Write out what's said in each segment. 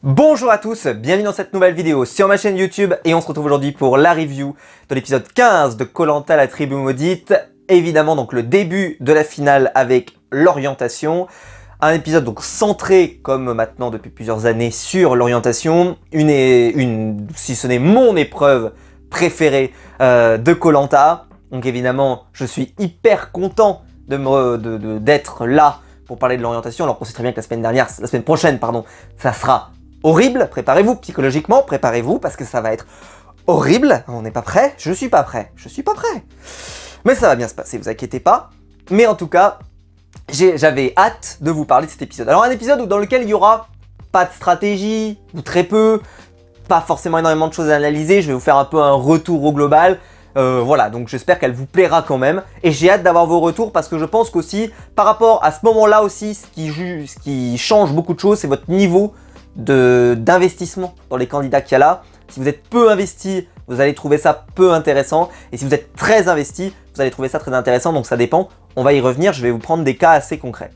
Bonjour à tous, bienvenue dans cette nouvelle vidéo sur ma chaîne YouTube et on se retrouve aujourd'hui pour la review de l'épisode 15 de Koh Lanta la tribu maudite. Évidemment donc le début de la finale avec l'orientation. Un épisode donc centré comme maintenant depuis plusieurs années sur l'orientation. Si ce n'est mon épreuve préférée de Koh Lanta. Donc évidemment je suis hyper content d'être là pour parler de l'orientation alors qu'on sait très bien que la semaine prochaine, ça sera horrible. Préparez-vous psychologiquement, préparez-vous parce que ça va être horrible. On n'est pas prêt, je suis pas prêt, mais ça va bien se passer, vous inquiétez pas. Mais en tout cas, j'avais hâte de vous parler de cet épisode. Alors un épisode dans lequel il n'y aura pas de stratégie, ou très peu, pas forcément énormément de choses à analyser, je vais vous faire un peu un retour au global. Voilà, donc j'espère qu'elle vous plaira quand même. Et j'ai hâte d'avoir vos retours parce que je pense qu'aussi, par rapport à ce moment-là aussi, ce qui change beaucoup de choses, c'est votre niveau d'investissement dans les candidats qu'il y a là. Si vous êtes peu investi, vous allez trouver ça peu intéressant. Et si vous êtes très investi, vous allez trouver ça très intéressant. Donc ça dépend, on va y revenir, je vais vous prendre des cas assez concrets.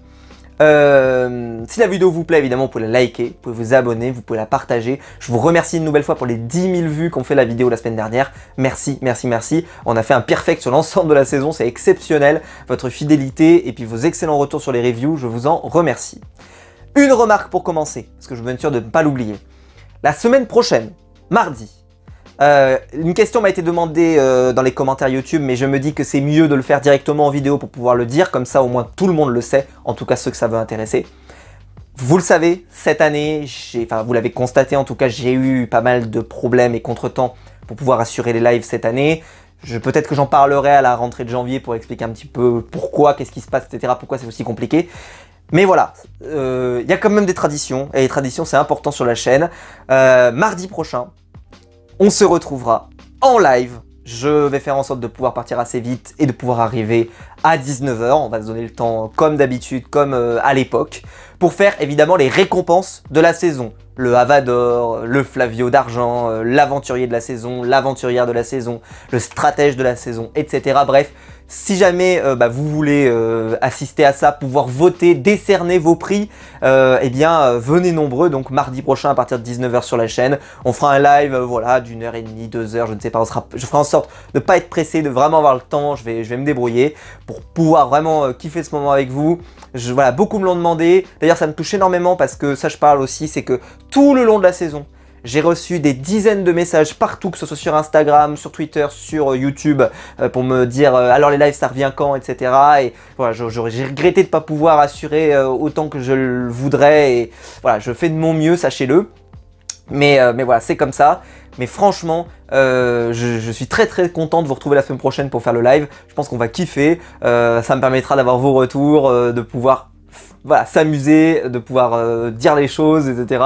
Si la vidéo vous plaît, évidemment, vous pouvez la liker, vous pouvez vous abonner, vous pouvez la partager. Je vous remercie une nouvelle fois pour les 10 000 vues qu'ont fait la vidéo la semaine dernière. Merci, merci, merci. On a fait un perfect sur l'ensemble de la saison, c'est exceptionnel. Votre fidélité et puis vos excellents retours sur les reviews, je vous en remercie. Une remarque pour commencer, parce que je veux être sûr de ne pas l'oublier. La semaine prochaine, mardi, une question m'a été demandée dans les commentaires YouTube, mais je me dis que c'est mieux de le faire directement en vidéo pour pouvoir le dire, comme ça au moins tout le monde le sait, en tout cas ceux que ça veut intéresser. Vous le savez, cette année, vous l'avez constaté en tout cas, j'ai eu pas mal de problèmes et contretemps pour pouvoir assurer les lives cette année. Peut-être que j'en parlerai à la rentrée de janvier pour expliquer un petit peu pourquoi, qu'est-ce qui se passe, etc. Pourquoi c'est aussi compliqué. Mais voilà, y a quand même des traditions, et les traditions c'est important sur la chaîne. Mardi prochain, on se retrouvera en live. Je vais faire en sorte de pouvoir partir assez vite et de pouvoir arriver à 19 h. On va se donner le temps comme d'habitude, comme à l'époque, pour faire évidemment les récompenses de la saison. Le Havador, le Flavio d'argent, l'aventurier de la saison, l'aventurière de la saison, le stratège de la saison, etc. Bref, si jamais vous voulez assister à ça, pouvoir voter, décerner vos prix, eh bien venez nombreux. Donc mardi prochain à partir de 19 h sur la chaîne, on fera un live voilà, d'1h30, 2 h, je ne sais pas, je ferai en sorte de ne pas être pressé, de vraiment avoir le temps, je vais me débrouiller pour pouvoir vraiment kiffer ce moment avec vous. Voilà, beaucoup me l'ont demandé, d'ailleurs ça me touche énormément parce que ça je parle aussi, c'est que tout le long de la saison, j'ai reçu des dizaines de messages partout, que ce soit sur Instagram, sur Twitter, sur YouTube, pour me dire alors les lives ça revient quand, etc. Et voilà, j'ai regretté de ne pas pouvoir assurer autant que je le voudrais. Et voilà, je fais de mon mieux, sachez-le. Mais voilà, c'est comme ça. Mais franchement, je suis très très content de vous retrouver la semaine prochaine pour faire le live. Je pense qu'on va kiffer. Ça me permettra d'avoir vos retours, de pouvoir s'amuser, de pouvoir dire les choses, etc.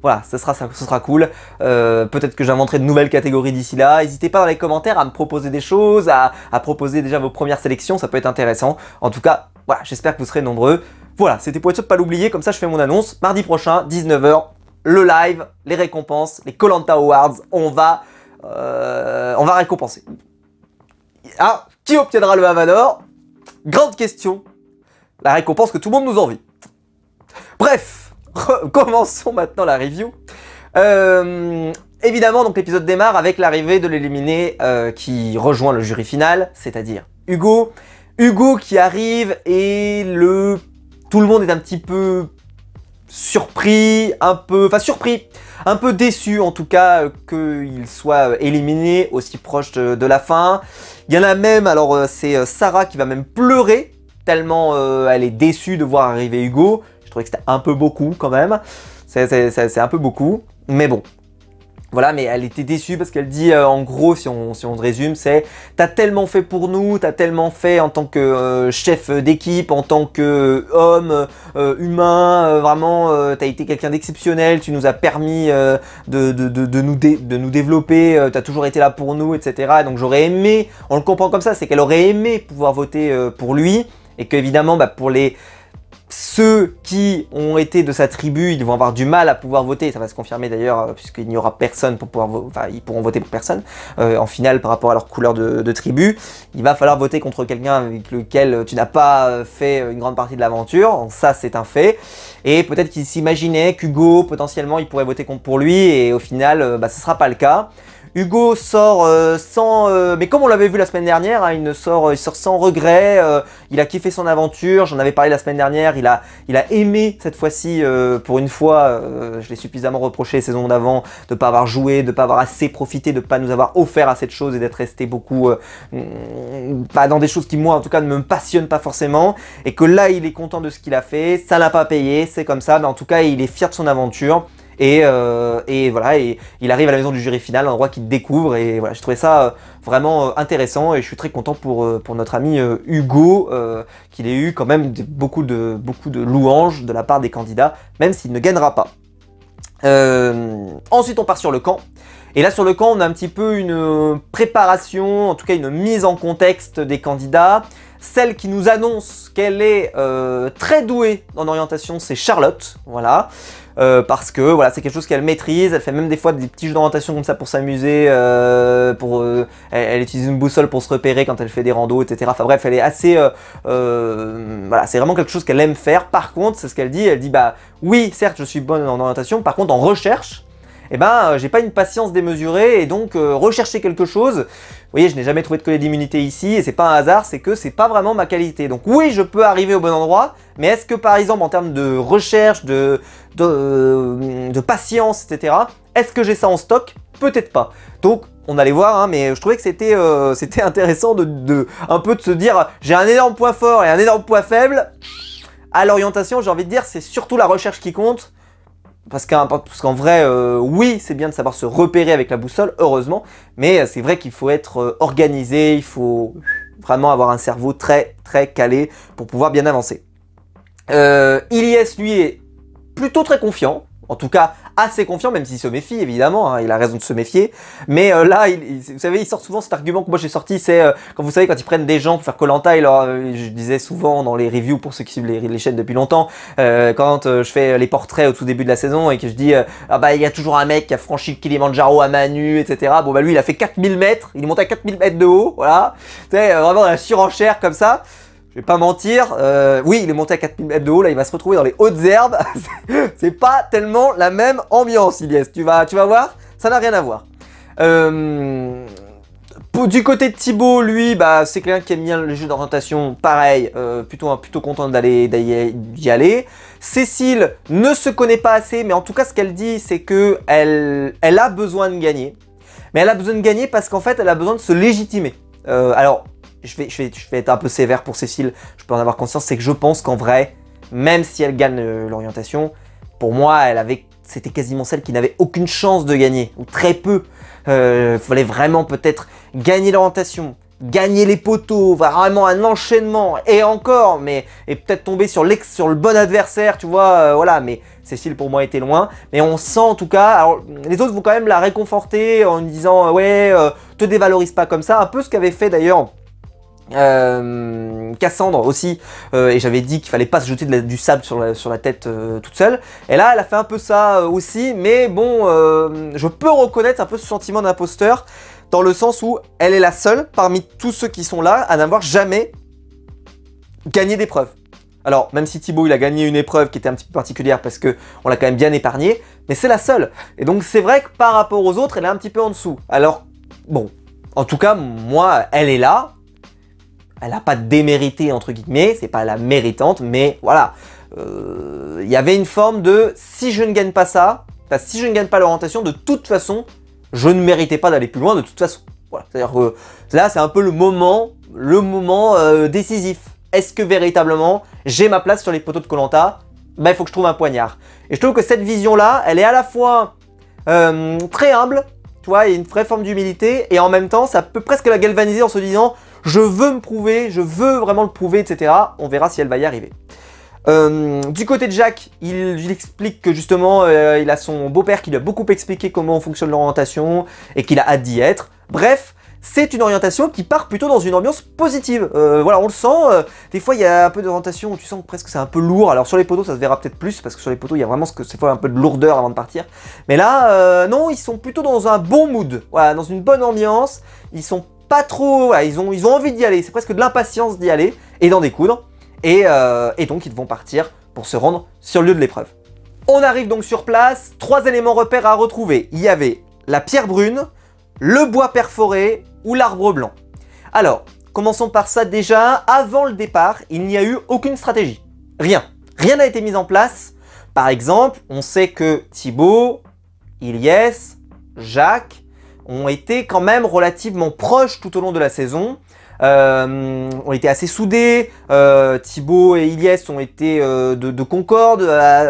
Voilà, ce sera cool. Peut-être que j'inventerai de nouvelles catégories d'ici là. N'hésitez pas dans les commentaires à me proposer des choses, à proposer déjà vos premières sélections, ça peut être intéressant. En tout cas, voilà, j'espère que vous serez nombreux. Voilà, c'était pour être sûr de ne pas l'oublier, comme ça je fais mon annonce. Mardi prochain, 19 h, le live, les récompenses, les Koh Lanta Awards, on va récompenser. Ah, qui obtiendra le Havador? Grande question. La récompense que tout le monde nous envie. Bref. Commençons maintenant la review. Évidemment, donc l'épisode démarre avec l'arrivée de l'éliminé qui rejoint le jury final, c'est-à-dire Hugo. Hugo qui arrive et tout le monde est un petit peu surpris, un peu déçu en tout cas qu'il soit éliminé aussi proche de la fin. Il y en a même, alors c'est Sarah qui va même pleurer tellement elle est déçue de voir arriver Hugo. Je trouvais que c'était un peu beaucoup quand même, c'est un peu beaucoup, mais bon. Voilà, mais elle était déçue parce qu'elle dit, en gros, si on résume, c'est « T'as tellement fait pour nous, t'as tellement fait en tant que chef d'équipe, en tant qu'homme, humain, vraiment, t'as été quelqu'un d'exceptionnel, tu nous as permis de nous développer, t'as toujours été là pour nous, etc. » Donc j'aurais aimé, on le comprend comme ça, c'est qu'elle aurait aimé pouvoir voter pour lui, et qu'évidemment, pour les ceux qui ont été de sa tribu, ils vont avoir du mal à pouvoir voter, ça va se confirmer d'ailleurs, puisqu'il n'y aura personne pour pouvoir voter, enfin ils pourront voter pour personne, en finale par rapport à leur couleur de tribu. Il va falloir voter contre quelqu'un avec lequel tu n'as pas fait une grande partie de l'aventure, ça c'est un fait. Et peut-être qu'il s'imaginait qu'Hugo, potentiellement, il pourrait voter contre pour lui, et au final, ce ne sera pas le cas. Hugo sort sans... mais comme on l'avait vu la semaine dernière, hein, il sort sans regret, il a kiffé son aventure, j'en avais parlé la semaine dernière, il a aimé cette fois-ci, pour une fois, je l'ai suffisamment reproché les saisons d'avant, de ne pas avoir joué, de ne pas avoir assez profité, de ne pas nous avoir offert assez de choses et d'être resté beaucoup pas dans des choses qui moi en tout cas ne me passionnent pas forcément, et que là il est content de ce qu'il a fait, ça l'a pas payé, c'est comme ça, mais en tout cas il est fier de son aventure. Et voilà, et il arrive à la maison du jury final, un endroit qu'il découvre, et voilà, j'ai trouvé ça vraiment intéressant, et je suis très content pour notre ami Hugo, qu'il ait eu quand même beaucoup de louanges de la part des candidats, même s'il ne gagnera pas. Ensuite on part sur le camp, et là sur le camp on a un petit peu une préparation, en tout cas une mise en contexte des candidats. Celle qui nous annonce qu'elle est très douée en orientation, c'est Charlotte, voilà. Parce que voilà, c'est quelque chose qu'elle maîtrise, elle fait même des fois des petits jeux d'orientation comme ça pour s'amuser, elle utilise une boussole pour se repérer quand elle fait des randos, etc. Enfin bref, elle est assez... voilà, c'est vraiment quelque chose qu'elle aime faire. Par contre, c'est ce qu'elle dit, bah oui, certes, je suis bonne en orientation, par contre en recherche, eh ben, j'ai pas une patience démesurée, et donc rechercher quelque chose, vous voyez, je n'ai jamais trouvé de collier d'immunité ici, et c'est pas un hasard, c'est que c'est pas vraiment ma qualité. Donc oui, je peux arriver au bon endroit, mais est-ce que par exemple en termes de recherche, de patience, etc., est-ce que j'ai ça en stock? Peut-être pas. Donc on allait voir, hein, mais je trouvais que c'était intéressant un peu de se dire, j'ai un énorme point fort et un énorme point faible. À l'orientation, j'ai envie de dire, c'est surtout la recherche qui compte. Parce qu'en vrai, oui, c'est bien de savoir se repérer avec la boussole, heureusement, mais c'est vrai qu'il faut être organisé, il faut vraiment avoir un cerveau très très calé pour pouvoir bien avancer. Ilyes, lui, est plutôt très confiant, en tout cas assez confiant, même s'il se méfie évidemment, hein, il a raison de se méfier, mais là, vous savez, il sort souvent cet argument que moi j'ai sorti, c'est quand vous savez, quand ils prennent des gens pour faire Koh-Lanta, je disais souvent dans les reviews pour ceux qui suivent les chaînes depuis longtemps, quand je fais les portraits au tout début de la saison et que je dis ah bah il y a toujours un mec qui a franchi le Kilimandjaro à main nue, etc. Bon bah lui il a fait 4000 mètres, il est monté à 4000 mètres de haut, voilà, tu sais, vraiment dans la surenchère comme ça. Je vais pas mentir, oui, il est monté à 4000 mètres de haut, là il va se retrouver dans les hautes herbes. C'est pas tellement la même ambiance, Ilyes. Tu vas voir, ça n'a rien à voir. Du côté de Thibaut, lui, bah, c'est quelqu'un qui aime bien les jeux d'orientation, pareil, plutôt content d'y aller. Cécile ne se connaît pas assez, mais en tout cas ce qu'elle dit, c'est que elle a besoin de gagner. Mais elle a besoin de gagner parce qu'en fait, elle a besoin de se légitimer. Alors, je vais être un peu sévère pour Cécile, je peux en avoir conscience, c'est que je pense qu'en vrai, même si elle gagne l'orientation, pour moi, c'était quasiment celle qui n'avait aucune chance de gagner, ou très peu. Il fallait vraiment peut-être gagner l'orientation, gagner les poteaux, vraiment un enchaînement, et encore, et peut-être tomber sur le bon adversaire, tu vois, voilà, mais Cécile pour moi était loin, mais on sent en tout cas, alors les autres vont quand même la réconforter en lui disant ouais, te dévalorise pas comme ça, un peu ce qu'avait fait d'ailleurs Cassandre aussi, et j'avais dit qu'il fallait pas se jeter du sable sur la tête toute seule, et là elle a fait un peu ça aussi, mais bon, je peux reconnaître un peu ce sentiment d'imposteur, dans le sens où elle est la seule parmi tous ceux qui sont là à n'avoir jamais gagné d'épreuve. Alors même si Thibaut il a gagné une épreuve qui était un petit peu particulière parce que on l'a quand même bien épargné, mais c'est la seule, et donc c'est vrai que par rapport aux autres elle est un petit peu en dessous. Alors bon, en tout cas moi elle est là. Elle n'a pas démérité entre guillemets, c'est pas la méritante, mais voilà. Il y avait une forme de si je ne gagne pas ça, si je ne gagne pas l'orientation, de toute façon, je ne méritais pas d'aller plus loin de toute façon. Voilà. C'est-à-dire que là, c'est un peu le moment décisif. Est-ce que véritablement j'ai ma place sur les poteaux de Koh-Lanta? Ben, il faut que je trouve un poignard. Et je trouve que cette vision-là, elle est à la fois très humble, tu vois, il y a une vraie forme d'humilité, et en même temps, ça peut presque la galvaniser en se disant je veux me prouver, je veux vraiment le prouver, etc. On verra si elle va y arriver. Du côté de Jacques, il explique que justement, il a son beau-père qui lui a beaucoup expliqué comment fonctionne l'orientation et qu'il a hâte d'y être. Bref, c'est une orientation qui part plutôt dans une ambiance positive. Voilà, on le sent. Des fois, il y a un peu d'orientation où tu sens que presque c'est un peu lourd. Alors sur les poteaux, ça se verra peut-être plus parce que sur les poteaux, il y a vraiment cette fois un peu de lourdeur avant de partir. Mais là, non, ils sont plutôt dans un bon mood. Voilà, dans une bonne ambiance. Ils sont pas trop. Voilà, ils ont envie d'y aller. C'est presque de l'impatience d'y aller et d'en découdre. Et donc, ils vont partir pour se rendre sur le lieu de l'épreuve. On arrive donc sur place. 3 éléments repères à retrouver. Il y avait la pierre brune, le bois perforé ou l'arbre blanc. Alors, commençons par ça déjà. Avant le départ, il n'y a eu aucune stratégie. Rien. Rien n'a été mis en place. Par exemple, on sait que Thibaut, Ilyes, Jacques ont été quand même relativement proches tout au long de la saison. Ont été assez soudés. Thibaut et Ilyes ont été de concorde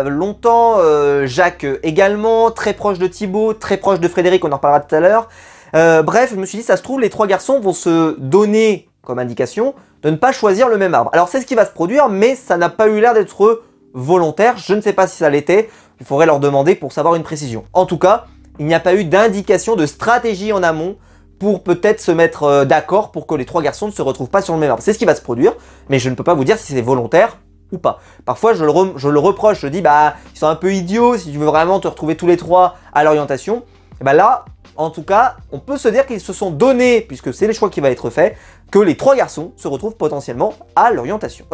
longtemps. Jacques également, très proche de Thibaut, très proche de Frédéric, on en reparlera tout à l'heure. Bref, je me suis dit, ça se trouve, les 3 garçons vont se donner comme indication de ne pas choisir le même arbre. Alors c'est ce qui va se produire, mais ça n'a pas eu l'air d'être volontaire. Je ne sais pas si ça l'était. Il faudrait leur demander pour savoir une précision. En tout cas, il n'y a pas eu d'indication de stratégie en amont pour peut-être se mettre d'accord pour que les 3 garçons ne se retrouvent pas sur le même arbre. C'est ce qui va se produire, mais je ne peux pas vous dire si c'est volontaire ou pas. Parfois, je le reproche, je dis, bah, ils sont un peu idiots, si tu veux vraiment te retrouver tous les 3 à l'orientation. Et bah là, en tout cas, on peut se dire qu'ils se sont donnés, puisque c'est le choix qui va être fait, que les 3 garçons se retrouvent potentiellement à l'orientation,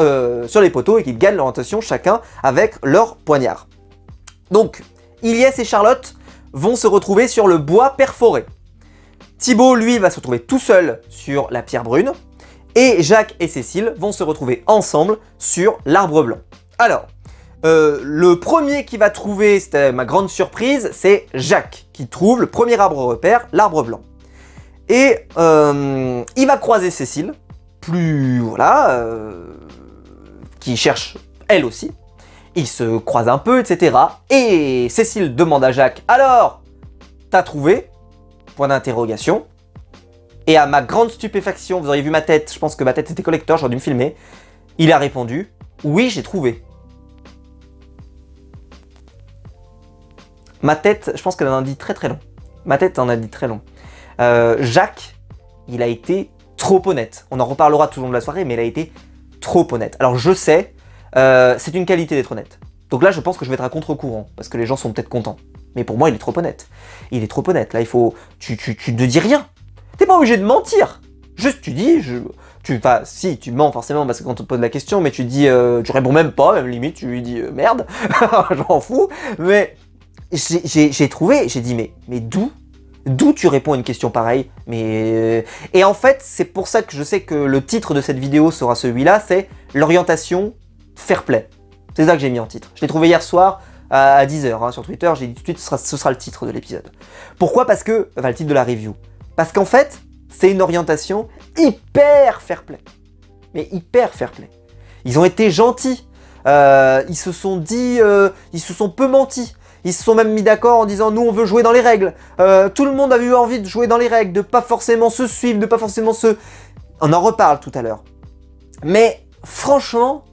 sur les poteaux et qu'ils gagnent l'orientation chacun avec leur poignard. Donc, Ilyes et Charlotte vont se retrouver sur le bois perforé. Thibaut, lui, va se retrouver tout seul sur la pierre brune. Et Jacques et Cécile vont se retrouver ensemble sur l'arbre blanc. Alors, le premier qui va trouver, c'était ma grande surprise, c'est Jacques, qui trouve le premier arbre repère, l'arbre blanc. Et il va croiser Cécile, qui cherche elle aussi. Ils se croisent un peu, etc. Et Cécile demande à Jacques, alors, t'as trouvé ? Point d'interrogation. Et à ma grande stupéfaction, vous auriez vu ma tête, je pense que ma tête était collector, j'aurais dû me filmer. Il a répondu, oui, j'ai trouvé. Ma tête, je pense qu'elle en a dit très très long. Ma tête en a dit très long. Jacques, il a été trop honnête. On en reparlera tout au long de la soirée, mais il a été trop honnête. Alors je sais, c'est une qualité d'être honnête. Donc là, je pense que je vais être à contre-courant, parce que les gens sont peut-être contents. Mais pour moi, il est trop honnête. Il est trop honnête. Là, il faut... Tu ne dis rien. T'es pas obligé de mentir. Juste, tu dis... Enfin, si, tu mens forcément, parce que quand on te pose la question, mais tu dis... tu réponds même pas, même limite, tu lui dis merde. Je m'en fous. Mais j'ai trouvé... J'ai dit, mais d'où tu réponds à une question pareille? Mais... Et en fait, c'est pour ça que je sais que le titre de cette vidéo sera celui-là, c'est l'orientation fair play. C'est ça que j'ai mis en titre. Je l'ai trouvé hier soir à 10h sur Twitter, j'ai dit tout de suite ce sera le titre de l'épisode. Pourquoi? Parce que... Enfin, le titre de la review. Parce qu'en fait, c'est une orientation hyper fair play. Mais hyper fair play. Ils ont été gentils. Ils se sont dit... ils se sont peu menti. Ils se sont même mis d'accord en disant nous on veut jouer dans les règles. Tout le monde a eu envie de jouer dans les règles, de pas forcément se suivre, de pas forcément se... On en reparle tout à l'heure. Mais franchement,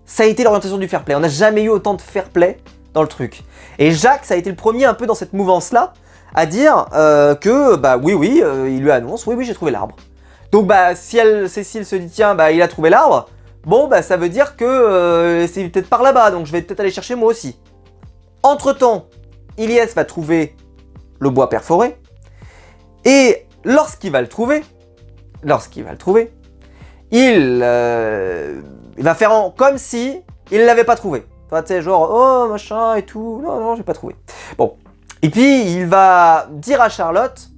ça a été l'orientation du fair play. On n'a jamais eu autant de fair play dans le truc. Et Jacques, ça a été le premier un peu dans cette mouvance-là à dire que, bah oui, il lui annonce, oui, j'ai trouvé l'arbre. Donc, bah, si Cécile se dit, tiens, bah, il a trouvé l'arbre, bon, bah, ça veut dire que c'est peut-être par là-bas, donc je vais peut-être aller chercher moi aussi. Entre-temps, Ilyes va trouver le bois perforé, et lorsqu'il va le trouver, il va faire comme si il ne l'avait pas trouvé. Enfin, tu sais, genre, oh, machin et tout, non, j'ai pas trouvé. Bon, et puis il va dire à Charlotte,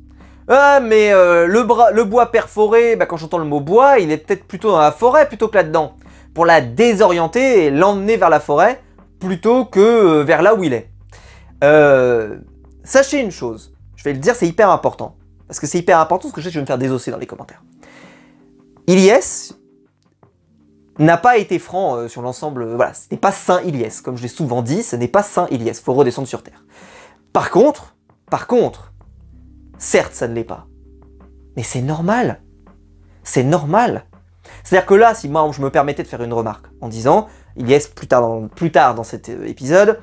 ah, mais le bois perforé, bah, quand j'entends le mot bois, il est peut-être plutôt dans la forêt plutôt que là-dedans, pour la désorienter et l'emmener vers la forêt, plutôt que vers là où il est. Sachez une chose, je vais le dire, c'est hyper important, parce que c'est hyper important, parce que je sais que je vais me faire désosser dans les commentaires. Ilyes n'a pas été franc sur l'ensemble, voilà, ce n'est pas Saint Ilyes, comme je l'ai souvent dit, ce n'est pas Saint Ilyes, il faut redescendre sur Terre. Par contre, certes ça ne l'est pas, mais c'est normal, C'est-à-dire que là, si moi je me permettais de faire une remarque en disant, Ilyes plus tard dans cet épisode,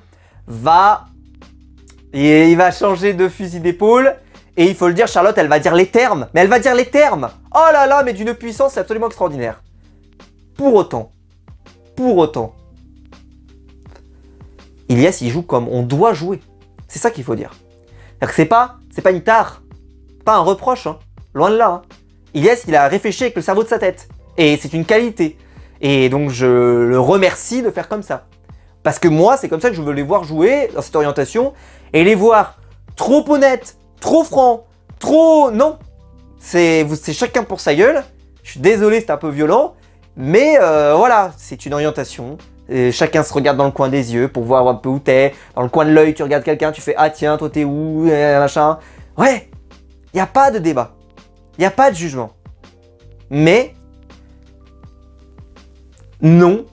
il va changer de fusil d'épaule, Et il faut le dire, Charlotte, elle va dire les termes. Mais elle va dire les termes. Oh là là, mais d'une puissance absolument extraordinaire. Pour autant, Ilyes, il joue comme on doit jouer. C'est ça qu'il faut dire. C'est pas une tare, pas un reproche, hein. Loin de là. Hein. Ilyes, il a réfléchi avec le cerveau de sa tête. Et c'est une qualité. Et donc je le remercie de faire comme ça. Parce que moi, c'est comme ça que je veux les voir jouer dans cette orientation. Et les voir trop honnêtes, trop francs, trop... Non. C'est chacun pour sa gueule. Je suis désolé, c'est un peu violent. Mais voilà, c'est une orientation. Et chacun se regarde dans le coin des yeux pour voir un peu où t'es. Dans le coin de l'œil, tu regardes quelqu'un, tu fais « Ah tiens, toi t'es où ?» machin. Ouais, il n'y a pas de débat. Il n'y a pas de jugement. Mais... non,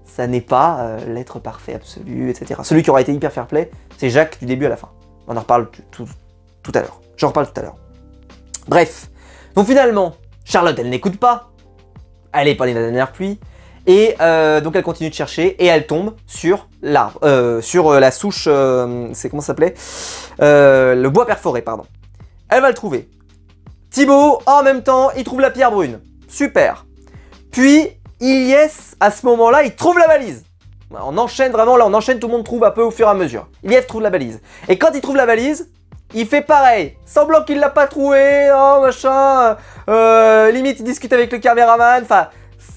ça n'est pas l'être parfait absolu, etc. Celui qui aura été hyper fair-play, c'est Jacques du début à la fin. On en reparle tout à l'heure. J'en reparle tout à l'heure. Bref. Donc finalement, Charlotte, elle n'écoute pas. Elle est pas née de la dernière pluie. Et donc elle continue de chercher et elle tombe sur l'arbre. Sur la souche... c'est comment ça s'appelait le bois perforé, pardon. Elle va le trouver. Thibaut, en même temps, il trouve la pierre brune. Super. Puis... Ilyes, à ce moment-là, il trouve la balise. On enchaîne vraiment, là on enchaîne, tout le monde trouve un peu au fur et à mesure. Ilyes trouve la balise. Et quand il trouve la balise, il fait pareil. Semblant qu'il l'a pas trouvé, oh machin. Limite il discute avec le caméraman, enfin,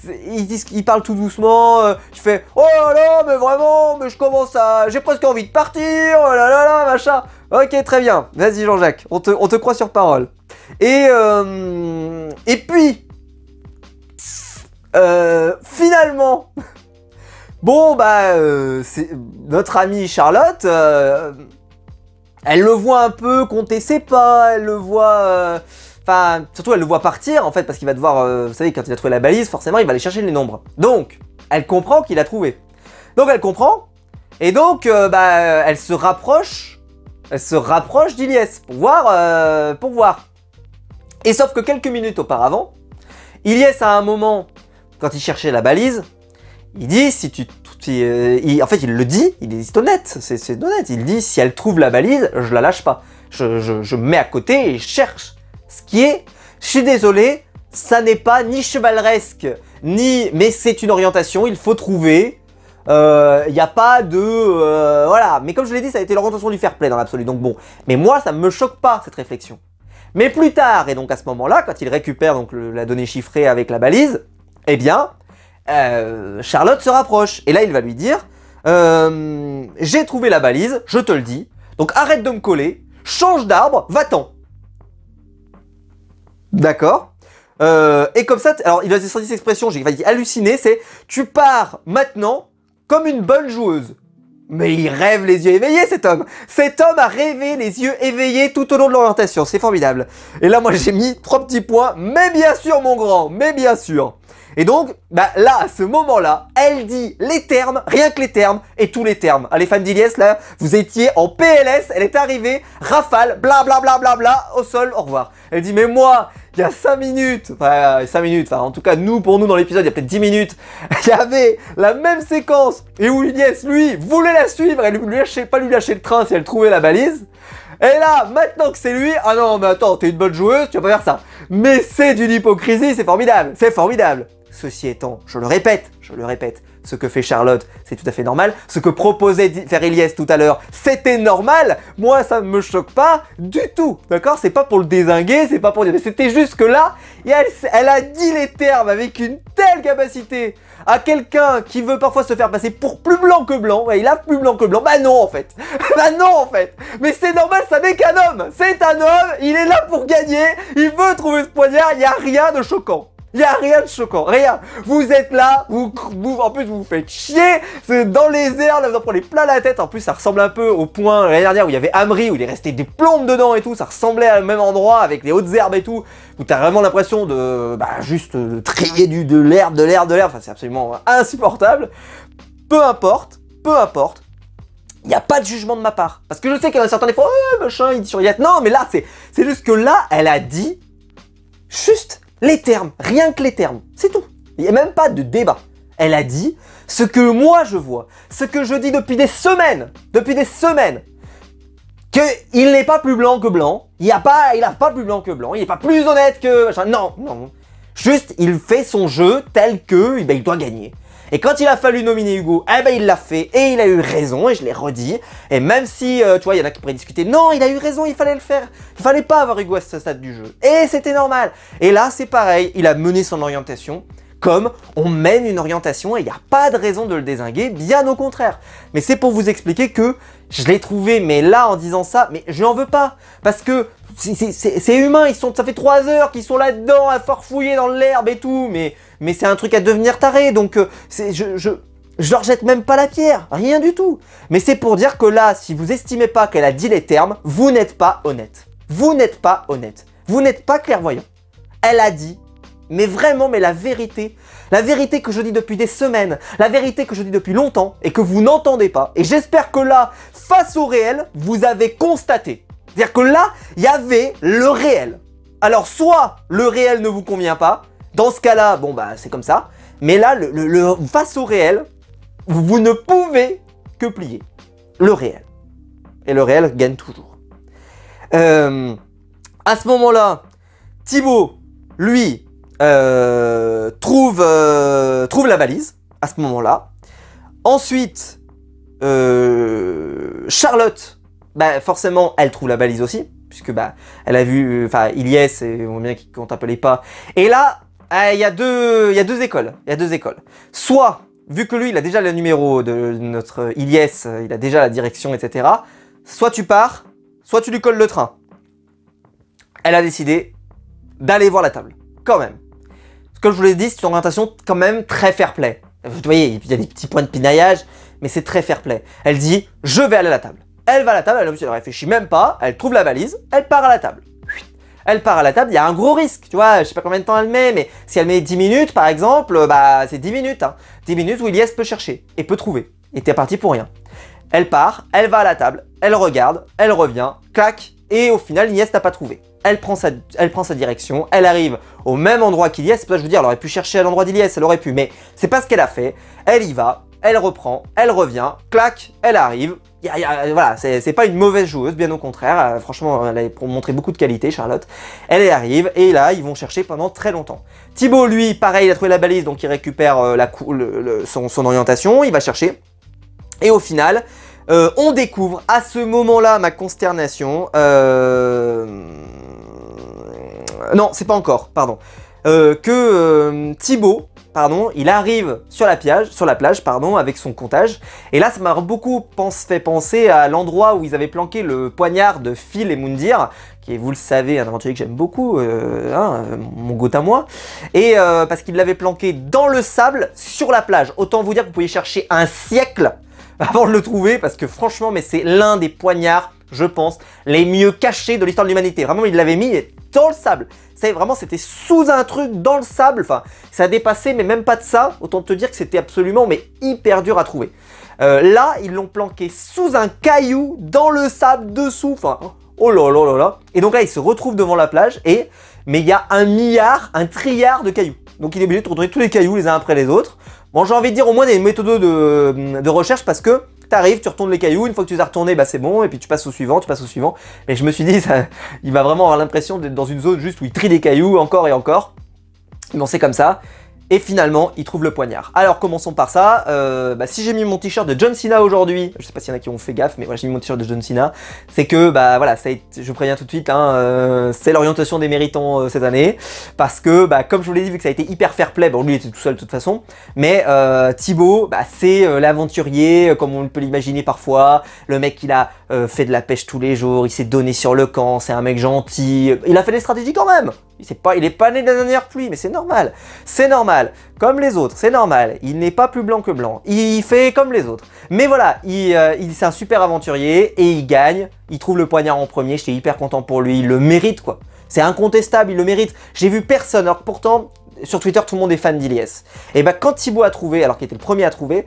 il parle tout doucement. Il fait, oh là là, mais vraiment, mais je commence à... j'ai presque envie de partir, oh là là là, machin. Ok, très bien, vas-y Jean-Jacques, on te croit sur parole. Et puis... finalement, bon bah, c'est notre amie Charlotte, elle le voit un peu compter ses pas, elle le voit, enfin surtout elle le voit partir en fait parce qu'il va devoir, vous savez quand il a trouvé la balise, forcément il va aller chercher les nombres. Donc, elle comprend qu'il a trouvé. Donc elle comprend, et donc bah elle se rapproche d'Ilyes pour voir. Et sauf que quelques minutes auparavant, Ilyes à un moment quand il cherchait la balise, il dit, en fait il le dit, c'est honnête, c'est honnête, il dit si elle trouve la balise, je la lâche pas. Je me mets à côté et je cherche. Ce qui est, je suis désolé, ça n'est pas ni chevaleresque, mais c'est une orientation, il faut trouver. Il n'y a pas de... voilà, mais comme je l'ai dit, ça a été l'orientation du fair play dans l'absolu, donc bon. Mais moi, ça ne me choque pas, cette réflexion. Mais plus tard, et donc à ce moment-là, quand il récupère donc, la donnée chiffrée avec la balise, eh bien, Charlotte se rapproche. Et là, il va lui dire, j'ai trouvé la balise, je te le dis, donc arrête de me coller, change d'arbre, va-t'en. D'accord. Et comme ça, alors il a sorti cette expression, j'ai failli halluciner, c'est « tu pars maintenant comme une bonne joueuse ». Mais il rêve les yeux éveillés cet homme. Cet homme a rêvé les yeux éveillés tout au long de l'orientation, c'est formidable. Et là moi j'ai mis 3 petits points, mais bien sûr mon grand, mais bien sûr. Et donc, bah là, à ce moment-là, elle dit les termes, rien que les termes, et tous les termes. Ah, les fans d'Ilyes, là, vous étiez en PLS, elle est arrivée, rafale, bla bla bla bla bla, au sol, au revoir. Elle dit, mais moi, il y a 5 minutes, enfin en tout cas, pour nous, dans l'épisode, il y a peut-être 10 minutes, il y avait la même séquence, et où Ilyes, lui, voulait la suivre, elle ne pas lui lâcher le train si elle trouvait la balise. Et là, maintenant que c'est lui, ah non, mais attends, t'es une bonne joueuse, tu vas pas faire ça. Mais c'est d'une hypocrisie, c'est formidable, c'est formidable. Ceci étant, je le répète, ce que fait Charlotte, c'est tout à fait normal. Ce que proposait faire Ilyes tout à l'heure, c'était normal. Moi, ça ne me choque pas du tout, d'accord? C'est pas pour le dézinguer, c'est pas pour dire... Mais c'était juste que là, elle a dit les termes avec une telle capacité à quelqu'un qui veut parfois se faire passer pour plus blanc que blanc. Ouais, il a plus blanc que blanc. Bah non, en fait. Bah non, en fait. Mais c'est normal, ça n'est qu'un homme. C'est un homme, il est là pour gagner. Il veut trouver ce poignard, il n'y a rien de choquant. Il n'y a rien de choquant, rien. Vous êtes là, en plus vous vous faites chier, c'est dans les airs, là vous en prenez plein la tête. En plus ça ressemble un peu au point l'année dernière où il y avait Amri, où il est resté des plombes dedans et tout. Ça ressemblait à le même endroit avec les hautes herbes et tout. Où t'as vraiment l'impression de, juste trier de l'herbe. Enfin c'est absolument insupportable. Peu importe. Il n'y a pas de jugement de ma part. Parce que je sais qu'il y en a certains des fois, machin, il dit sur Ilyes. Non mais là c'est juste que là, elle a dit juste les termes, rien que les termes, c'est tout. Il n'y a même pas de débat. Elle a dit ce que moi je vois, ce que je dis depuis des semaines, qu'il n'est pas plus blanc que blanc, il a pas plus blanc que blanc, il n'est pas plus honnête que... Non, non. Juste, il fait son jeu tel que il doit gagner. Et quand il a fallu nominer Hugo, il l'a fait et il a eu raison, et je l'ai redit. Et même si, tu vois, il y en a qui pourraient discuter, non, il a eu raison, il fallait le faire. Il fallait pas avoir Hugo à ce stade du jeu. Et c'était normal. Et là, c'est pareil, il a mené son orientation comme on mène une orientation et il n'y a pas de raison de le dézinguer, bien au contraire. Mais c'est pour vous expliquer que je l'ai trouvé, mais là, en disant ça, mais je n'en veux pas. Parce que c'est humain, ça fait 3 heures qu'ils sont là-dedans à farfouiller dans l'herbe et tout, mais c'est un truc à devenir taré, donc je leur jette même pas la pierre, rien du tout. Mais c'est pour dire que là, si vous estimez pas qu'elle a dit les termes, vous n'êtes pas honnête. Vous n'êtes pas honnête. Vous n'êtes pas clairvoyant. Elle a dit, mais vraiment, mais la vérité que je dis depuis des semaines, la vérité que je dis depuis longtemps et que vous n'entendez pas. Et j'espère que là, face au réel, vous avez constaté. C'est-à-dire que là, il y avait le réel. Alors, soit le réel ne vous convient pas, dans ce cas-là, bon bah c'est comme ça. Mais là, face au réel, vous ne pouvez que plier. Le réel. Et le réel gagne toujours. À ce moment-là, Thibaut, lui, trouve la valise. À ce moment-là. Ensuite, Charlotte, bah forcément, elle trouve la valise aussi. Puisque bah, elle a vu, enfin, Ilyes, et on voit bien qu'on t'appelait pas. Et là, il y a deux écoles. Soit, vu que lui, il a déjà le numéro de notre Ilyes, il a déjà la direction, etc. Soit tu pars, soit tu lui colles le train. Elle a décidé d'aller voir la table. Quand même. Comme je vous l'ai dit, c'est une orientation quand même très fair-play. Vous voyez, il y a des petits points de pinaillage, mais c'est très fair-play. Elle dit, je vais aller à la table. Elle va à la table, elle réfléchit même pas, elle trouve la valise, elle part à la table. Elle part à la table, il y a un gros risque, tu vois, je sais pas combien de temps elle met, mais si elle met 10 minutes par exemple, bah c'est 10 minutes, hein. 10 minutes où Ilyes peut chercher et peut trouver. Et t'es parti pour rien. Elle part, elle va à la table, elle regarde, elle revient, clac, et au final Ilyes n'a pas trouvé. Elle prend sa direction, elle arrive au même endroit qu'Ilyes, c'est pas, je veux dire, elle aurait pu chercher à l'endroit d'Ilyes, elle aurait pu, mais c'est pas ce qu'elle a fait. Elle y va, elle reprend, elle revient, clac, elle arrive. Voilà, c'est pas une mauvaise joueuse, bien au contraire. Franchement, elle a montré beaucoup de qualité, Charlotte. Elle y arrive, et là, ils vont chercher pendant très longtemps. Thibaut, lui, pareil, il a trouvé la balise, donc il récupère son orientation, il va chercher. Et au final, on découvre, à ce moment-là, ma consternation... Non, c'est pas encore, pardon. Que Thibaut... Pardon, il arrive sur la plage, avec son comptage. Et là, ça m'a beaucoup fait penser à l'endroit où ils avaient planqué le poignard de Phil et Moundir, qui est, vous le savez, un aventurier que j'aime beaucoup, mon goût à moi. Et parce qu'il l'avait planqué dans le sable, sur la plage. Autant vous dire que vous pouvez chercher un siècle avant de le trouver, parce que franchement, mais c'est l'un des poignards, je pense, les mieux cachés de l'histoire de l'humanité. Vraiment, il l'avait mis dans le sable. Vraiment, c'était sous un truc dans le sable. Enfin, ça dépassait, mais même pas de ça. Autant te dire que c'était absolument, mais hyper dur à trouver. Là, ils l'ont planqué sous un caillou, dans le sable, dessous. Enfin, oh là là là là. Et donc là, il se retrouve devant la plage. Mais il y a un trilliard de cailloux. Donc il est obligé de retourner tous les cailloux les uns après les autres. Bon, j'ai envie de dire au moins des méthodes de recherche parce que t'arrives, tu retournes les cailloux, une fois que tu les as retournés, bah c'est bon, et puis tu passes au suivant. Mais je me suis dit, il va vraiment avoir l'impression d'être dans une zone juste où il trie les cailloux encore et encore. Bon, c'est comme ça. Et finalement, il trouve le poignard. Alors, commençons par ça. Si j'ai mis mon t-shirt de John Cena aujourd'hui, je sais pas s'il y en a qui ont fait gaffe, mais voilà, j'ai mis mon t-shirt de John Cena, c'est que, bah voilà, je préviens tout de suite, hein, c'est l'orientation des méritants cette année, parce que, bah, comme je vous l'ai dit, vu que ça a été hyper fair-play, bon, lui il était tout seul de toute façon, mais Thibaut, bah, c'est l'aventurier, comme on peut l'imaginer parfois, le mec qui a fait de la pêche tous les jours, il s'est donné sur le camp, c'est un mec gentil, il a fait des stratégies quand même. Il est pas né de la dernière pluie, mais c'est normal. C'est normal. Comme les autres, c'est normal. Il n'est pas plus blanc que blanc. Il fait comme les autres. Mais voilà, c'est un super aventurier et il gagne. Il trouve le poignard en premier. J'étais hyper content pour lui. Il le mérite, quoi. C'est incontestable, il le mérite. J'ai vu personne, alors que pourtant, sur Twitter, tout le monde est fan d'Ilyes. Et bah, quand Thibaut a trouvé, alors qu'il était le premier à trouver,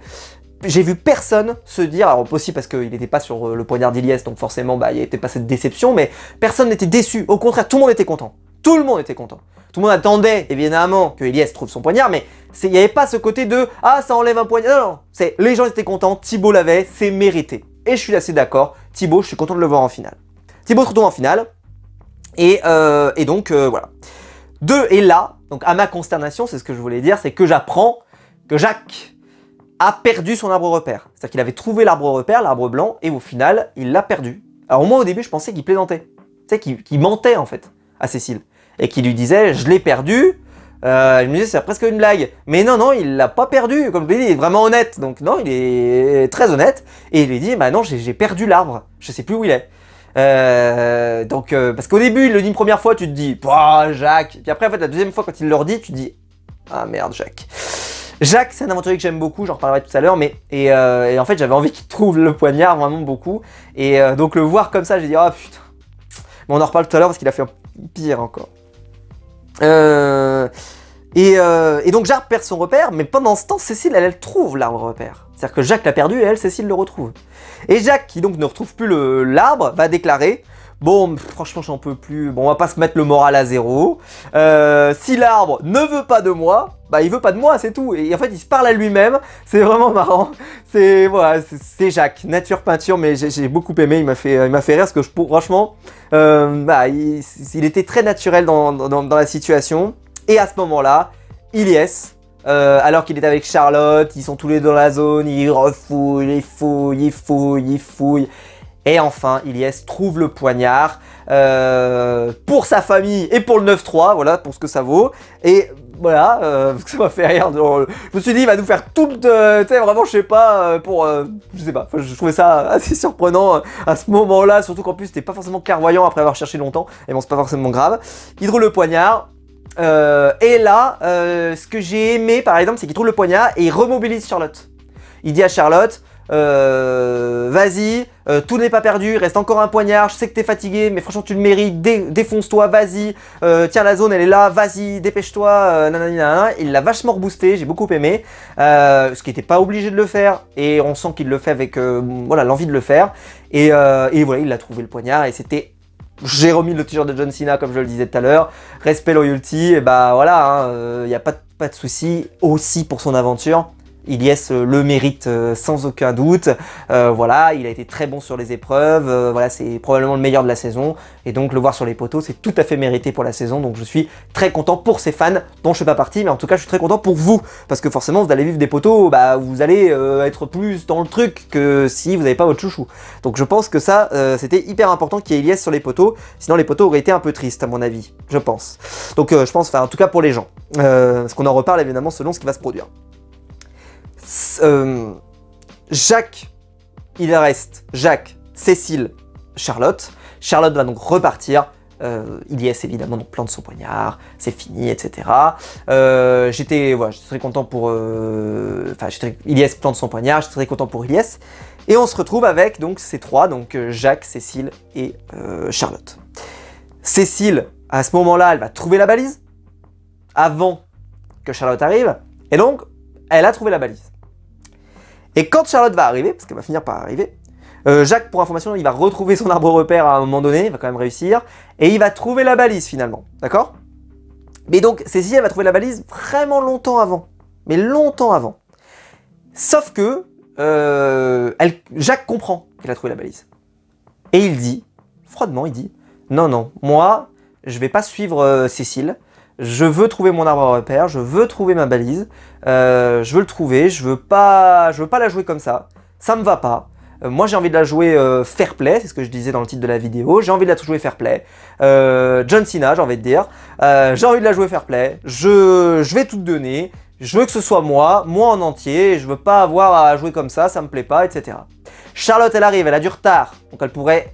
j'ai vu personne se dire, alors aussi parce qu'il n'était pas sur le poignard d'Ilyes, donc forcément, bah, il n'y avait pas cette déception, mais personne n'était déçu. Au contraire, tout le monde était content. Tout le monde était content. Tout le monde attendait, évidemment, que Ilyes trouve son poignard, mais il n'y avait pas ce côté de « Ah, ça enlève un poignard ». Non, non, les gens étaient contents, Thibaut l'avait, c'est mérité. et je suis assez d'accord. Thibaut, je suis content de le voir en finale. Thibaut se retrouve en finale, et donc voilà. Et là, donc à ma consternation, c'est ce que je voulais dire, c'est que j'apprends que Jacques a perdu son arbre repère. C'est-à-dire qu'il avait trouvé l'arbre repère, l'arbre blanc, et au final, il l'a perdu. Alors moi, au début, je pensais qu'il plaisantait. Tu sais, qu'il mentait, en fait, à Cécile. Et qu'il lui disait, je l'ai perdu. Il me disait, c'est presque une blague. Mais non, non, il l'a pas perdu. Comme je l'ai dit, il est vraiment honnête. Donc non, il est très honnête. Et il lui dit, bah non, j'ai perdu l'arbre. Je sais plus où il est. Parce qu'au début, il le dit une première fois, tu te dis, oh, Jacques. Puis après, en fait, la deuxième fois, quand il le redit, tu te dis, ah merde, Jacques. Jacques, c'est un aventurier que j'aime beaucoup, j'en reparlerai tout à l'heure, et en fait, j'avais envie qu'il trouve le poignard vraiment beaucoup. Et donc, le voir comme ça, j'ai dit, oh putain. Mais on en reparle tout à l'heure parce qu'il a fait pire encore. Et donc, Jacques perd son repère, mais pendant ce temps, Cécile, elle trouve l'arbre repère. C'est-à-dire que Jacques l'a perdu et elle, Cécile, le retrouve. Et Jacques, qui donc ne retrouve plus l'arbre, va déclarer, bon, franchement, j'en peux plus, bon, on va pas se mettre le moral à zéro. Si l'arbre ne veut pas de moi, bah il veut pas de moi, c'est tout. Et en fait, il se parle à lui-même, c'est vraiment marrant. C'est voilà, c'est Jacques, nature peinture, mais j'ai beaucoup aimé, il m'a fait rire, parce que franchement, il était très naturel dans la situation. Et à ce moment-là, Ilyes, alors qu'il est avec Charlotte, ils sont tous les deux dans la zone, ils refouillent, ils fouillent. Et enfin, Ilyes trouve le poignard pour sa famille et pour le 9-3, voilà, pour ce que ça vaut. Et voilà, parce que ça m'a fait rire. Je me suis dit, il va nous faire tout, tu sais, vraiment, je sais pas, je sais pas, je trouvais ça assez surprenant à ce moment-là, surtout qu'en plus, c'était pas forcément clairvoyant après avoir cherché longtemps, et bon, c'est pas forcément grave. Il trouve le poignard. Et là, ce que j'ai aimé, par exemple, c'est qu'il trouve le poignard et il remobilise Charlotte. Il dit à Charlotte, vas-y, tout n'est pas perdu, il reste encore un poignard, je sais que t'es fatigué, mais franchement tu le mérites, défonce-toi, vas-y, tiens la zone elle est là, vas-y, dépêche-toi, nanana. Il l'a vachement reboosté, j'ai beaucoup aimé, ce qui n'était pas obligé de le faire, et on sent qu'il le fait avec voilà, l'envie de le faire, et voilà, il a trouvé le poignard, et c'était... J'ai remis le t-shirt de John Cena comme je le disais tout à l'heure, respect, loyalty, et bah voilà, il n'y a pas de souci, aussi pour son aventure. Ilyes le mérite sans aucun doute, voilà, il a été très bon sur les épreuves, voilà, c'est probablement le meilleur de la saison, et donc le voir sur les poteaux, c'est tout à fait mérité pour la saison, donc je suis très content pour ces fans dont je fais pas partie, mais en tout cas je suis très content pour vous, parce que forcément vous allez vivre des poteaux, bah vous allez être plus dans le truc que si vous n'avez pas votre chouchou. Donc je pense que ça, c'était hyper important qu'il y ait Ilyes sur les poteaux, sinon les poteaux auraient été un peu tristes à mon avis, je pense. Donc je pense, enfin en tout cas pour les gens, parce qu'on en reparle évidemment selon ce qui va se produire. Jacques, il reste Jacques, Cécile, Charlotte. Charlotte va donc repartir. Ilyes évidemment donc plante son poignard, c'est fini, etc. J'étais très content pour... Ilyes plante son poignard, j'étais très content pour Ilyes. Et on se retrouve avec donc ces trois, donc Jacques, Cécile et Charlotte. Cécile, à ce moment-là, elle va trouver la balise avant que Charlotte arrive. Et donc, elle a trouvé la balise. Et quand Charlotte va arriver, parce qu'elle va finir par arriver, Jacques, pour information, il va retrouver son arbre repère à un moment donné, il va quand même réussir, et il va trouver la balise finalement, d'accord? Mais donc, Cécile, elle va trouver la balise vraiment longtemps avant, mais longtemps avant. Sauf que Jacques comprend qu'elle a trouvé la balise. Et il dit, froidement, il dit, non, non, moi, je vais pas suivre Cécile, je veux trouver mon arbre à repère, je veux trouver ma balise, je veux le trouver, je veux pas la jouer comme ça me va pas. Moi j'ai envie de la jouer fair play, c'est ce que je disais dans le titre de la vidéo, j'ai envie de la jouer fair play. John Cena, j'ai envie de dire, j'ai envie de la jouer fair play, je vais tout donner, je veux que ce soit moi en entier, je veux pas avoir à jouer comme ça me plaît pas, etc. Charlotte, elle arrive, elle a du retard, donc elle pourrait,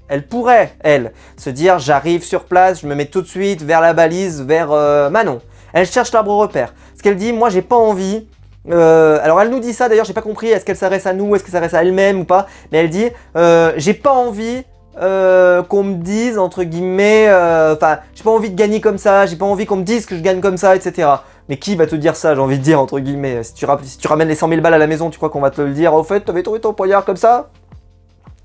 se dire j'arrive sur place, je me mets tout de suite vers la balise, vers Manon. Elle cherche l'arbre repère. Ce qu'elle dit, moi j'ai pas envie, alors elle nous dit ça d'ailleurs, j'ai pas compris, est-ce qu'elle s'adresse à nous, est-ce qu'elle s'adresse à elle-même ou pas, mais elle dit j'ai pas envie qu'on me dise, entre guillemets, j'ai pas envie de gagner comme ça, j'ai pas envie qu'on me dise que je gagne comme ça, etc. Mais qui va te dire ça, j'ai envie de dire, entre guillemets, si tu ramènes les 100 000 balles à la maison, tu crois qu'on va te le dire, au fait, t'avais trouvé ton poignard comme ça?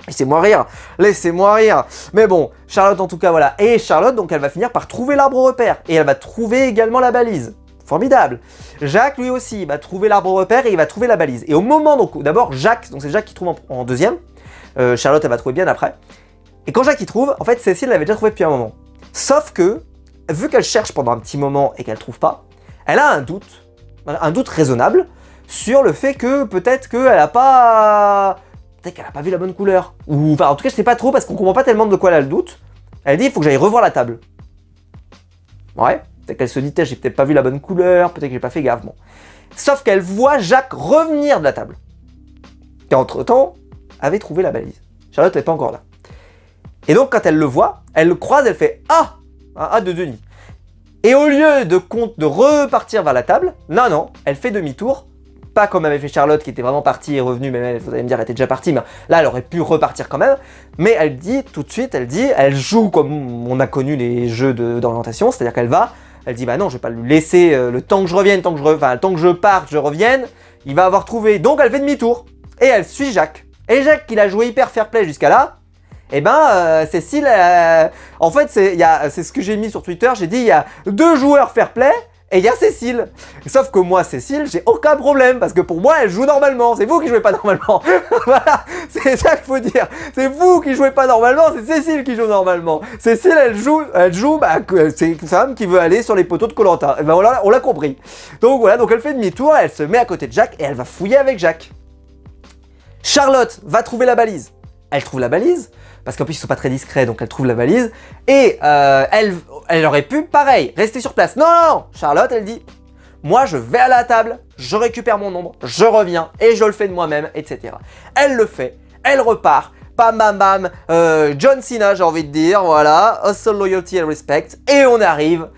Laissez-moi rire, laissez-moi rire. Mais bon, Charlotte en tout cas, voilà. Et Charlotte, donc elle va finir par trouver l'arbre repère. Et elle va trouver également la balise. Formidable. Jacques, lui aussi, il va trouver l'arbre repère et il va trouver la balise. Et au moment, donc d'abord, Jacques, donc c'est Jacques qui trouve en deuxième. Charlotte, elle va trouver bien après. Et quand Jacques y trouve, en fait, Cécile l'avait déjà trouvé depuis un moment. Sauf que, vu qu'elle cherche pendant un petit moment et qu'elle trouve pas, elle a un doute raisonnable, sur le fait que peut-être qu'elle a pas... Peut-être qu'elle a pas vu la bonne couleur. Ou, enfin, en tout cas, je sais pas trop, parce qu'on comprend pas tellement de quoi elle a le doute. Elle dit, il faut que j'aille revoir la table. Ouais, peut-être qu'elle se dit, j'ai peut-être pas vu la bonne couleur, peut-être que j'ai pas fait gaffe, bon. Sauf qu'elle voit Jacques revenir de la table. Qui, entre-temps, avait trouvé la balise. Charlotte n'est pas encore là. Et donc, quand elle le voit, elle le croise, elle fait « Ah !» Un A de Denis. Et au lieu de repartir vers la table, non, elle fait demi-tour. Pas comme avait fait Charlotte, qui était vraiment partie et revenue, mais elle, vous allez me dire, elle était déjà partie, mais là, elle aurait pu repartir quand même. Mais elle dit, tout de suite, elle joue comme on a connu les jeux d'orientation, c'est-à-dire elle dit, bah non, je vais pas lui laisser le temps que je revienne, le temps que je parte, je revienne, il va avoir trouvé. Donc, elle fait demi-tour. Et elle suit Jacques. Et Jacques, qui l'a joué hyper fair-play jusqu'à là, eh ben, Cécile, en fait, c'est ce que j'ai mis sur Twitter, j'ai dit, il y a 2 joueurs fair-play, et il y a Cécile. Sauf que moi, Cécile, j'ai aucun problème, parce que pour moi, elle joue normalement. C'est vous qui jouez pas normalement. Voilà, c'est ça qu'il faut dire. C'est vous qui jouez pas normalement, c'est Cécile qui joue normalement. Cécile, elle joue, bah, c'est une femme qui veut aller sur les poteaux de Koh-Lanta. Et ben voilà, on l'a compris. Donc voilà, donc elle fait demi-tour, elle se met à côté de Jacques, et elle va fouiller avec Jacques. Charlotte va trouver la balise. Elle trouve la balise, parce qu'en plus ils sont pas très discrets, donc elle trouve la valise, et elle aurait pu, pareil, rester sur place. Non, Charlotte, elle dit, moi je vais à la table, je récupère mon ombre, je reviens, et je le fais de moi-même, etc. Elle le fait, elle repart, bam bam bam, John Cena, j'ai envie de dire, voilà, hustle, loyalty and respect, et on arrive.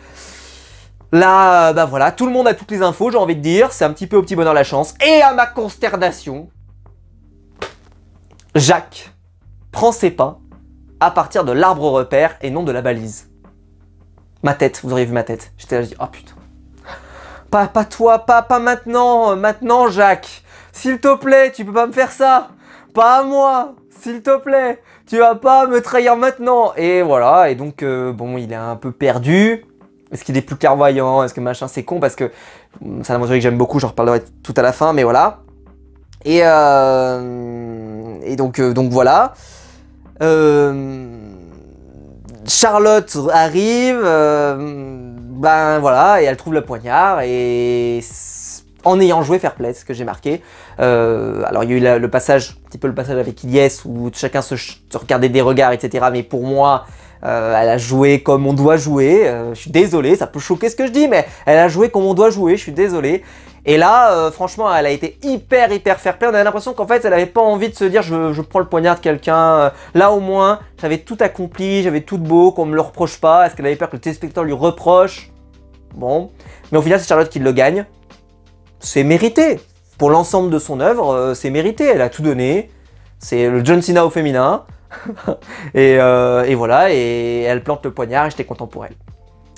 Là, bah voilà, tout le monde a toutes les infos, j'ai envie de dire, c'est un petit peu au petit bonheur la chance, et à ma consternation, Jacques prend ses pas à partir de l'arbre repère et non de la balise. Ma tête, vous auriez vu ma tête. J'étais là, je dis, oh putain. Pas toi, pas maintenant. Maintenant, Jacques. S'il te plaît, tu peux pas me faire ça. Pas à moi. S'il te plaît. Tu vas pas me trahir maintenant. Et voilà, et donc, bon, il est un peu perdu. Est-ce qu'il est plus clairvoyant? Est-ce que machin, c'est con parce que c'est un aventurier que j'aime beaucoup, j'en reparlerai tout à la fin, mais voilà. Et donc voilà. Charlotte arrive, ben voilà, et elle trouve le poignard, et en ayant joué fair play, c'est ce que j'ai marqué. Alors il y a eu le passage, un petit peu le passage avec Ilyes, où chacun se regardait des regards, etc. Mais pour moi, elle a joué comme on doit jouer. Je suis désolé, ça peut choquer ce que je dis, mais elle a joué comme on doit jouer, je suis désolé. Et là, franchement, elle a été hyper fair play. On avait l'impression qu'en fait, elle avait pas envie de se dire je prends le poignard de quelqu'un. Là, au moins, j'avais tout accompli, j'avais tout de beau, qu'on me le reproche pas. Est-ce qu'elle avait peur que le téléspectateur lui reproche? Bon. Mais au final, c'est Charlotte qui le gagne. C'est mérité. Pour l'ensemble de son œuvre, c'est mérité. Elle a tout donné. C'est le John Cena au féminin. et voilà, et elle plante le poignard et j'étais content pour elle.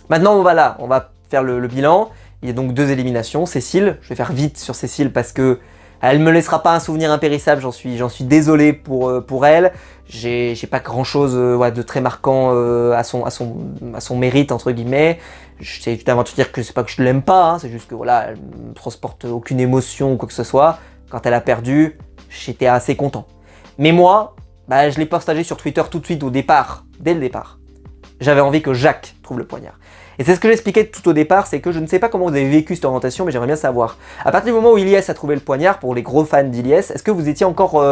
Maintenant, on va faire le bilan. Il y a donc 2 éliminations. Cécile, je vais faire vite sur Cécile parce que elle me laissera pas un souvenir impérissable, j'en suis désolé pour elle. J'ai pas grand chose de très marquant à son mérite, entre guillemets. C'est tout avant de dire que c'est pas que je l'aime pas, hein, c'est juste que voilà, elle me transporte aucune émotion ou quoi que ce soit. Quand elle a perdu, j'étais assez content. Mais moi, bah, je l'ai partagé sur Twitter tout de suite au départ, dès le départ. J'avais envie que Jacques trouve le poignard. Et c'est ce que j'expliquais tout au départ, c'est que je ne sais pas comment vous avez vécu cette orientation, mais j'aimerais bien savoir. À partir du moment où Ilyes a trouvé le poignard, pour les gros fans d'Ilyes, est-ce que vous étiez encore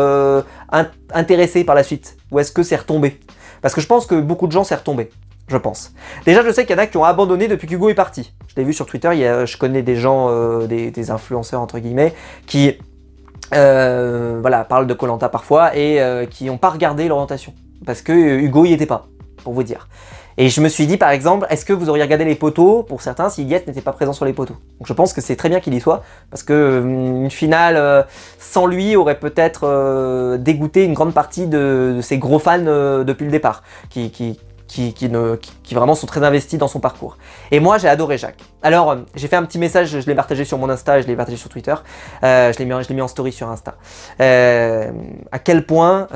intéressé par la suite? Ou est-ce que c'est retombé? Parce que je pense que beaucoup de gens c'est retombé, je pense. Déjà, je sais qu'il y en a qui ont abandonné depuis qu'Hugo est parti. Je l'ai vu sur Twitter, je connais des gens, des influenceurs entre guillemets, qui voilà, parlent de Koh-Lanta parfois et qui n'ont pas regardé l'orientation. Parce que Hugo y était pas, pour vous dire. Et je me suis dit par exemple, est-ce que vous auriez regardé les poteaux pour certains si Ilyes n'était pas présent sur les poteaux? Donc je pense que c'est très bien qu'il y soit, parce que une finale sans lui aurait peut-être dégoûté une grande partie de ses gros fans depuis le départ, qui vraiment sont très investis dans son parcours. Et moi j'ai adoré Jacques. Alors j'ai fait un petit message, je l'ai partagé sur mon Insta et je l'ai partagé sur Twitter, je l'ai mis en story sur Insta. À quel point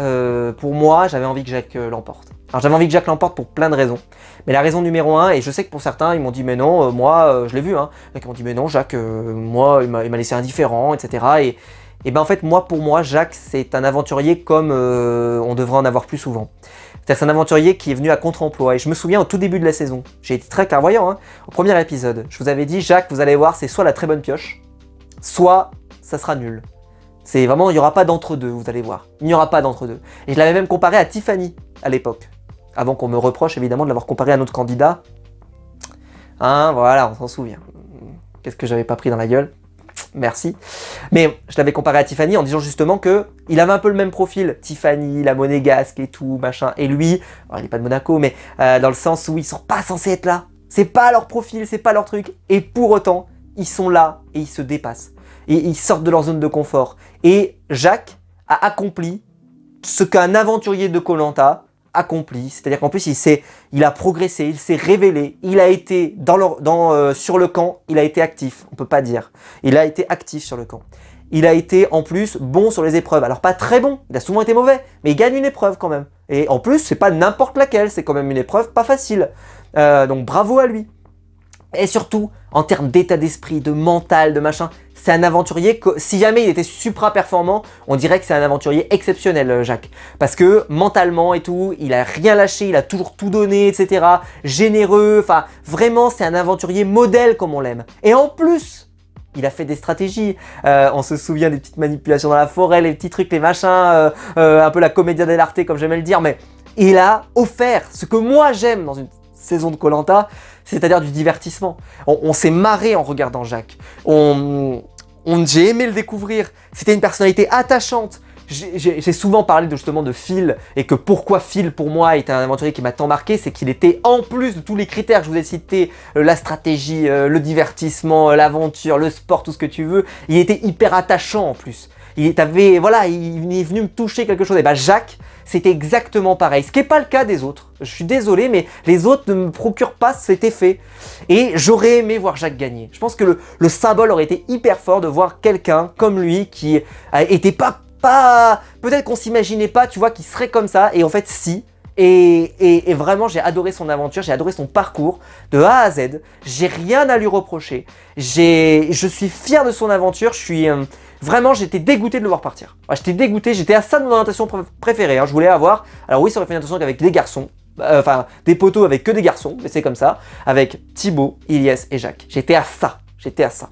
pour moi j'avais envie que Jacques l'emporte. Alors j'avais envie que Jacques l'emporte pour plein de raisons. Mais la raison numéro 1, et je sais que pour certains ils m'ont dit mais non, moi je l'ai vu, hein, ils m'ont dit mais non Jacques, moi il m'a laissé indifférent, etc. Et ben en fait, pour moi, Jacques, c'est un aventurier comme on devrait en avoir plus souvent. C'est-à-dire que c'est un aventurier qui est venu à contre-emploi. Et je me souviens au tout début de la saison, j'ai été très clairvoyant, hein, au premier épisode, je vous avais dit, Jacques, vous allez voir, c'est soit la très bonne pioche, soit ça sera nul. C'est vraiment, il n'y aura pas d'entre-deux, vous allez voir. Il n'y aura pas d'entre-deux. Et je l'avais même comparé à Tiffany à l'époque. Avant qu'on me reproche évidemment de l'avoir comparé à un autre candidat. Hein, voilà, on s'en souvient. Qu'est-ce que j'avais pas pris dans la gueule? Merci. Mais je l'avais comparé à Tiffany en disant justement que il avait un peu le même profil. Tiffany, la monégasque et tout, machin. Et lui, alors il n'est pas de Monaco, mais dans le sens où ils sont pas censés être là. C'est pas leur profil, c'est pas leur truc. Et pour autant, ils sont là et ils se dépassent. Et ils sortent de leur zone de confort. Et Jacques a accompli ce qu'un aventurier de Koh-Lanta accompli. C'est-à-dire qu'en plus, il a progressé, il s'est révélé. Il a été sur le camp, il a été actif. On peut pas dire. Il a été actif sur le camp. Il a été en plus bon sur les épreuves. Alors pas très bon, il a souvent été mauvais, mais il gagne une épreuve quand même. Et en plus, c'est pas n'importe laquelle, c'est quand même une épreuve pas facile. Donc bravo à lui. Et surtout, en termes d'état d'esprit, de mental, de machin, c'est un aventurier que, si jamais il était supra-performant, on dirait que c'est un aventurier exceptionnel, Jacques. Parce que, mentalement et tout, il a rien lâché, il a toujours tout donné, etc. Généreux, enfin, vraiment, c'est un aventurier modèle comme on l'aime. Et en plus, il a fait des stratégies. On se souvient des petites manipulations dans la forêt, les petits trucs, les machins, un peu la commedia dell'arte, comme j'aimais le dire, mais il a offert ce que moi j'aime dans une saison de Koh-Lanta, c'est-à-dire du divertissement. On s'est marré en regardant Jacques. J'ai aimé le découvrir. C'était une personnalité attachante. J'ai souvent parlé justement de Phil et que pourquoi Phil pour moi est un aventurier qui m'a tant marqué, c'est qu'il était en plus de tous les critères que je vous ai cités, la stratégie, le divertissement, l'aventure, le sport, tout ce que tu veux, il était hyper attachant en plus. Il est venu me toucher quelque chose. Et bah Jacques, c'était exactement pareil. Ce qui n'est pas le cas des autres. Je suis désolé, mais les autres ne me procurent pas cet effet. Et j'aurais aimé voir Jacques gagner. Je pense que le symbole aurait été hyper fort de voir quelqu'un comme lui qui était pas peut-être qu'on s'imaginait pas, tu vois, qu'il serait comme ça. Et en fait, si. Et vraiment, j'ai adoré son aventure, j'ai adoré son parcours de A à Z. J'ai rien à lui reprocher. Je suis fier de son aventure. Vraiment, j'étais dégoûté de le voir partir. Ouais, j'étais dégoûté, j'étais à ça de mon orientation préférée. Hein. Je voulais avoir, alors oui, ça aurait fait une orientation avec des garçons, enfin des poteaux avec que des garçons, mais c'est comme ça, avec Thibaut, Ilyes et Jacques. J'étais à ça, j'étais à ça.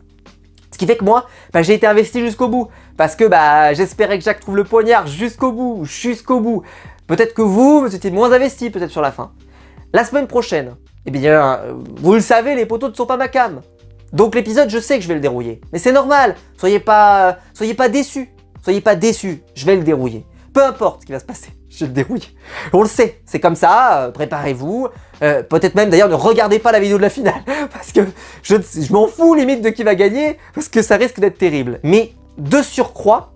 Ce qui fait que moi, j'ai été investi jusqu'au bout, parce que j'espérais que Jacques trouve le poignard jusqu'au bout, jusqu'au bout. Peut-être que vous étiez moins investi peut-être sur la fin. La semaine prochaine, eh bien, vous le savez, les poteaux ne sont pas ma cam. Donc l'épisode, je sais que je vais le dérouiller. Mais c'est normal, soyez pas déçus. Soyez pas déçus, je vais le dérouiller. Peu importe ce qui va se passer, je le dérouille. On le sait, c'est comme ça, préparez-vous. Peut-être même d'ailleurs ne regardez pas la vidéo de la finale. Parce que je m'en fous limite de qui va gagner, parce que ça risque d'être terrible. Mais de surcroît,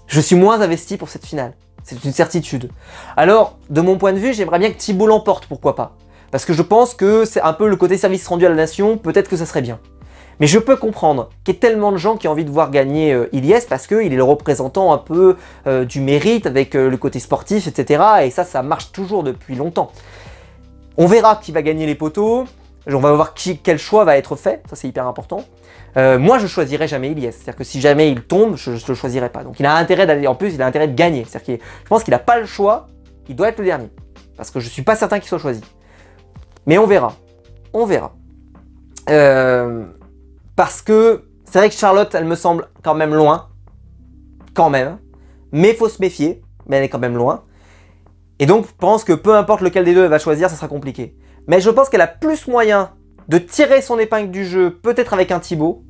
je suis moins investi pour cette finale. C'est une certitude. Alors, de mon point de vue, j'aimerais bien que Thibaut l'emporte, pourquoi pas. Parce que je pense que c'est un peu le côté service rendu à la nation, peut-être que ça serait bien. Mais je peux comprendre qu'il y ait tellement de gens qui ont envie de voir gagner Ilyes parce qu'il est le représentant un peu du mérite avec le côté sportif, etc. Et ça marche toujours depuis longtemps. On verra qui va gagner les poteaux, on va voir quel choix va être fait, ça c'est hyper important. Moi je choisirai jamais Ilyes, c'est-à-dire que si jamais il tombe, je ne le choisirai pas. Donc il a intérêt d'aller, en plus il a intérêt de gagner, c'est-à-dire que je pense qu'il n'a pas le choix, il doit être le dernier. Parce que je suis pas certain qu'il soit choisi. Mais on verra. On verra. Parce que c'est vrai que Charlotte, elle me semble quand même loin. Quand même. Mais il faut se méfier. Mais elle est quand même loin. Et donc, je pense que peu importe lequel des deux elle va choisir, ça sera compliqué. Mais je pense qu'elle a plus moyen de tirer son épingle du jeu, peut-être avec un Thibaut,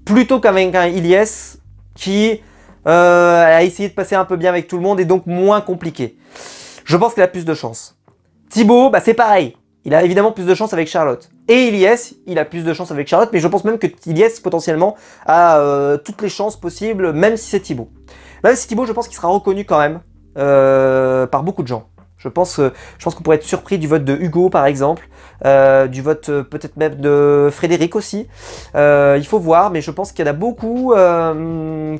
plutôt qu'avec un Ilyes qui a essayé de passer un peu bien avec tout le monde et donc moins compliqué. Je pense qu'elle a plus de chance. Thibaut, c'est pareil. Il a évidemment plus de chance avec Charlotte. Et Ilyes, il a plus de chance avec Charlotte, mais je pense même que Ilyes, potentiellement, a toutes les chances possibles, même si c'est Thibaut. Même si Thibaut, je pense qu'il sera reconnu quand même par beaucoup de gens. Je pense qu'on pourrait être surpris du vote de Hugo, par exemple, du vote peut-être même de Frédéric aussi. Il faut voir, mais je pense qu'il y en a beaucoup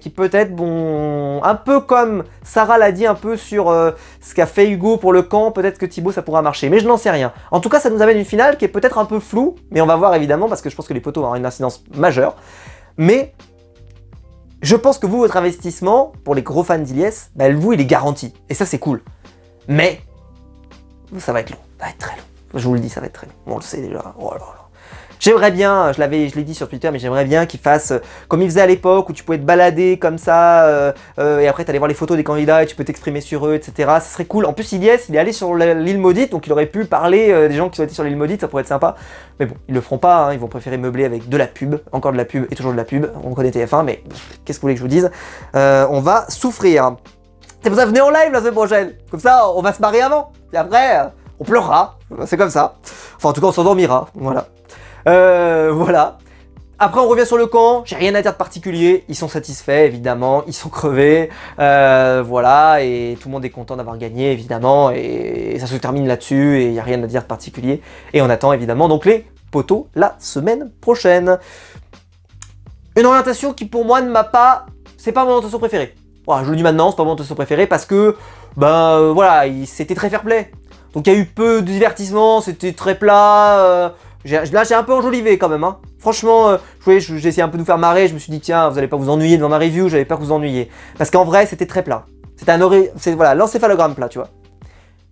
qui peut-être vont, un peu comme Sarah l'a dit un peu sur ce qu'a fait Hugo pour le camp, peut-être que Thibaut ça pourra marcher, mais je n'en sais rien. En tout cas, ça nous amène une finale qui est peut-être un peu floue, mais on va voir évidemment, parce que je pense que les poteaux vont avoir une incidence majeure. Mais je pense que vous, votre investissement, pour les gros fans d'Ilyes, bah, vous, il est garanti. Et ça, c'est cool. Mais, ça va être long. Ça va être très long. Je vous le dis, ça va être très long. On le sait déjà. Oh là là. J'aimerais bien, je l'ai dit sur Twitter, mais j'aimerais bien qu'il fasse comme il faisait à l'époque où tu pouvais te balader comme ça et après tu allais voir les photos des candidats et tu peux t'exprimer sur eux, etc. Ça serait cool. En plus, Ilyes, il est allé sur l'île maudite, donc il aurait pu parler des gens qui sont été sur l'île maudite, ça pourrait être sympa. Mais bon, ils le feront pas, hein, ils vont préférer meubler avec de la pub, encore de la pub et toujours de la pub. On connaît TF1, mais qu'est-ce que vous voulez que je vous dise, on va souffrir. C'est pour ça, venez en live la semaine prochaine. Comme ça, on va se marrer avant. Et après, on pleurera. C'est comme ça. Enfin, en tout cas, on s'endormira. Voilà. Voilà. Après, on revient sur le camp. J'ai rien à dire de particulier. Ils sont satisfaits, évidemment. Ils sont crevés. Voilà. Et tout le monde est content d'avoir gagné, évidemment. Et ça se termine là-dessus. Et il n'y a rien à dire de particulier. Et on attend, évidemment, donc les poteaux la semaine prochaine. Une orientation qui, pour moi, ne m'a pas... C'est pas mon orientation préférée. Voilà, je le dis maintenant, c'est pas mon orientation préférée parce que, ben, voilà, c'était très fair-play. Donc, il y a eu peu de divertissement. C'était très plat. Là, j'ai un peu enjolivé quand même, hein. Franchement, j'ai essayé un peu de vous faire marrer, je me suis dit, tiens, vous n'allez pas vous ennuyer devant ma review, j'avais peur que vous ennuyiez. Parce qu'en vrai, c'était très plat. C'était voilà, l'encéphalogramme plat, tu vois.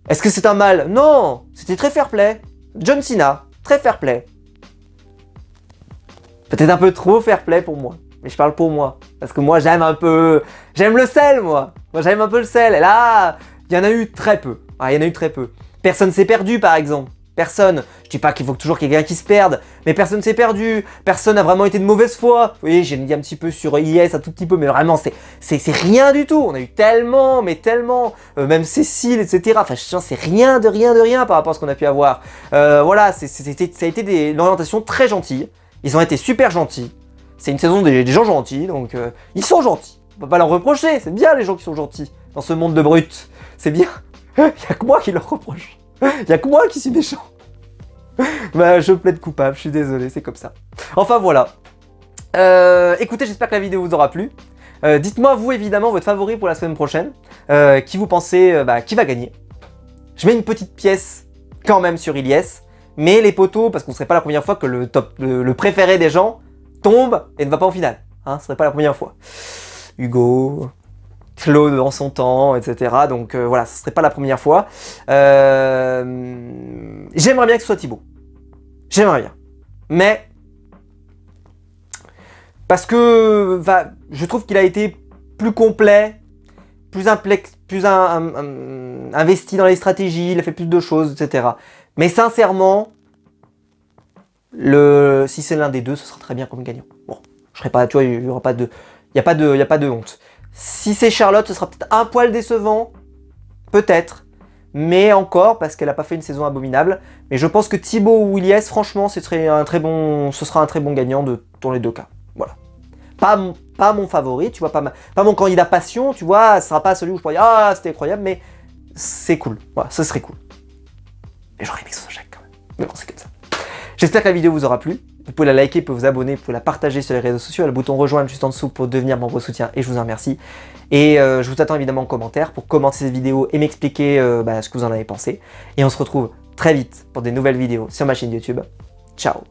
Est-ce que c'est un mal? Non, c'était très fair-play. John Cena, très fair-play. Peut-être un peu trop fair-play pour moi. Mais je parle pour moi. Parce que moi, j'aime le sel, moi. Moi, j'aime un peu le sel. Et là, il y en a eu très peu. Ah, il y en a eu très peu. Personne s'est perdu, par exemple. Personne, je dis pas qu'il faut toujours qu'il y ait quelqu'un qui se perde, mais personne s'est perdu, personne n'a vraiment été de mauvaise foi. Vous voyez, j'ai dit un petit peu sur Ilyes, un tout petit peu, mais vraiment, c'est rien du tout. On a eu tellement, mais tellement, même Cécile, etc. Enfin, je sens, c'est rien de rien par rapport à ce qu'on a pu avoir. Voilà, ça a été une orientation très gentille. Ils ont été super gentils. C'est une saison des gens gentils, donc ils sont gentils. On peut pas leur reprocher, c'est bien les gens qui sont gentils dans ce monde de brutes. C'est bien. Il y a que moi qui leur reproche. Il y a que moi qui suis méchant. Bah, je plaide coupable, je suis désolé, c'est comme ça. Enfin voilà. Écoutez, j'espère que la vidéo vous aura plu. Dites-moi vous évidemment votre favori pour la semaine prochaine. Qui vous pensez qui va gagner. Je mets une petite pièce quand même sur Ilyes. Mais les poteaux, parce qu'on ne serait pas la première fois que le préféré des gens tombe et ne va pas en finale. Hein, ce serait pas la première fois. Hugo... Claude dans son temps, etc. Donc voilà, ce serait pas la première fois. J'aimerais bien que ce soit Thibaut. J'aimerais bien. Mais, parce que je trouve qu'il a été plus complet, plus investi dans les stratégies, il a fait plus de choses, etc. Mais sincèrement, si c'est l'un des deux, ce sera très bien comme gagnant. Bon, je serai pas, tu vois, il n'y aura pas de... Il n'y a pas de honte. Si c'est Charlotte, ce sera peut-être un poil décevant, peut-être, mais encore parce qu'elle n'a pas fait une saison abominable. Mais je pense que Thibaut ou Ilyes, franchement, ce sera un très bon gagnant dans les deux cas. Voilà. Pas mon favori, tu vois, pas mon candidat passion, tu vois, ce sera pas celui où je pourrais dire ah c'était incroyable, mais c'est cool. Voilà, ce serait cool. Mais j'aurais aimé que ce soit Jacques quand même. Mais bon, c'est comme ça. J'espère que la vidéo vous aura plu. Vous pouvez la liker, vous pouvez vous abonner, vous pouvez la partager sur les réseaux sociaux. Il y a le bouton rejoindre juste en dessous pour devenir membre soutien et je vous en remercie. Et je vous attends évidemment en commentaire pour commenter cette vidéo et m'expliquer ce que vous en avez pensé. Et on se retrouve très vite pour des nouvelles vidéos sur ma chaîne YouTube. Ciao!